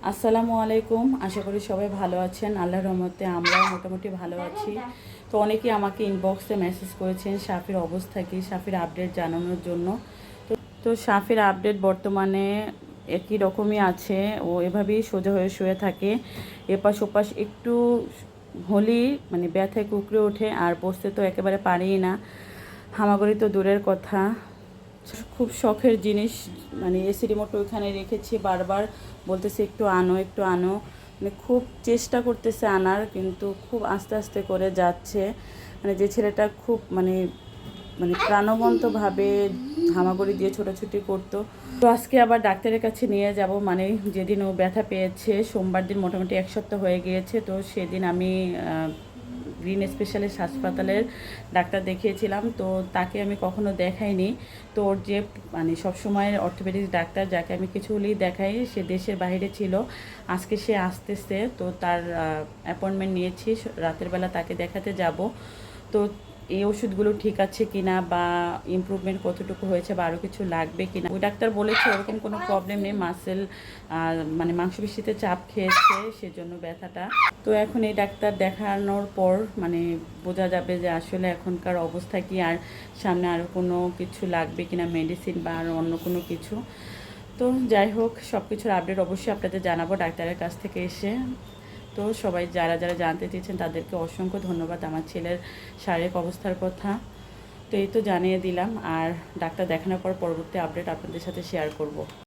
আসসালামু আলাইকুম। আশা করি সবাই ভালো আছেন। আল্লাহর রহমতে আমরাও মোটামুটি ভালো আছি। তো অনেকেই আমাকে ইনবক্সে মেসেজ করেছেন শাফির অবস্থা কী, শাফির আপডেট জানানোর জন্য। তো শাফির আপডেট বর্তমানে একই রকমই আছে। ও এভাবেই সোজা হয়ে শুয়ে থাকে। এপাশ ওপাশ একটু হলেই মানে ব্যথায় কুঁকড়ে ওঠে, আর বসতে তো একেবারে পারেই না। হামাগুড়ি তো দূরের কথা। খুব শখের জিনিস, মানে এসি রিমোট ওইখানে রেখেছি, বারবার বলতেছে একটু আনো একটু আনো, মানে খুব চেষ্টা করতেছে আনার, কিন্তু খুব আস্তে আস্তে করে যাচ্ছে। মানে যে ছেলেটা খুব মানে মানে প্রাণবন্তভাবে হামাগুড়ি দিয়ে ছোটাছুটি করতো। তো আজকে আবার ডাক্তারের কাছে নিয়ে যাব, মানে যেদিন ও ব্যথা পেয়েছে সোমবার দিন, মোটামুটি এক সপ্তাহ হয়ে গিয়েছে। তো সেদিন আমি গ্রিন স্পেশালিস্ট হাসপাতালের ডাক্তার দেখিয়েছিলাম। তো তাকে আমি কখনো দেখাইনি। তো ওর যে মানে সবসময়ের অর্থোপেডিক্স ডাক্তার, যাকে আমি কিছু হলেই দেখাই, সে দেশের বাইরে ছিল। আজকে সে আসতেছে, তো তার অ্যাপয়েন্টমেন্ট নিয়েছি, রাতের বেলা তাকে দেখাতে যাব। তো এই ওষুধগুলো ঠিক আছে কিনা, বা ইমপ্রুভমেন্ট কতটুকু হয়েছে, বা আরও কিছু লাগবে কিনা। ওই ডাক্তার বলেছে ওরকম কোনো প্রবলেম নেই, মাসেল মানে মাংসপেশিতে চাপ খেয়েছে, সেজন্য ব্যথাটা। তো এখন এই ডাক্তার দেখানোর পর মানে বোঝা যাবে যে আসলে এখনকার অবস্থা কি, আর সামনে আরও কোনো কিছু লাগবে কিনা, মেডিসিন বা আর অন্য কোনো কিছু। তো যাই হোক, সব কিছুর আপডেট অবশ্যই আপনাদের জানাবো ডাক্তারের কাছ থেকে এসে। তো সবাই যারা যারা জানতে চেয়েছেন তাদেরকে অসংখ্য ধন্যবাদ আমার ছেলের শারীরিক অবস্থার কথা। তো এই তো জানিয়ে দিলাম, আর ডাক্তার দেখানোর পর পরবর্তী আপডেট আপনাদের সাথে শেয়ার করব।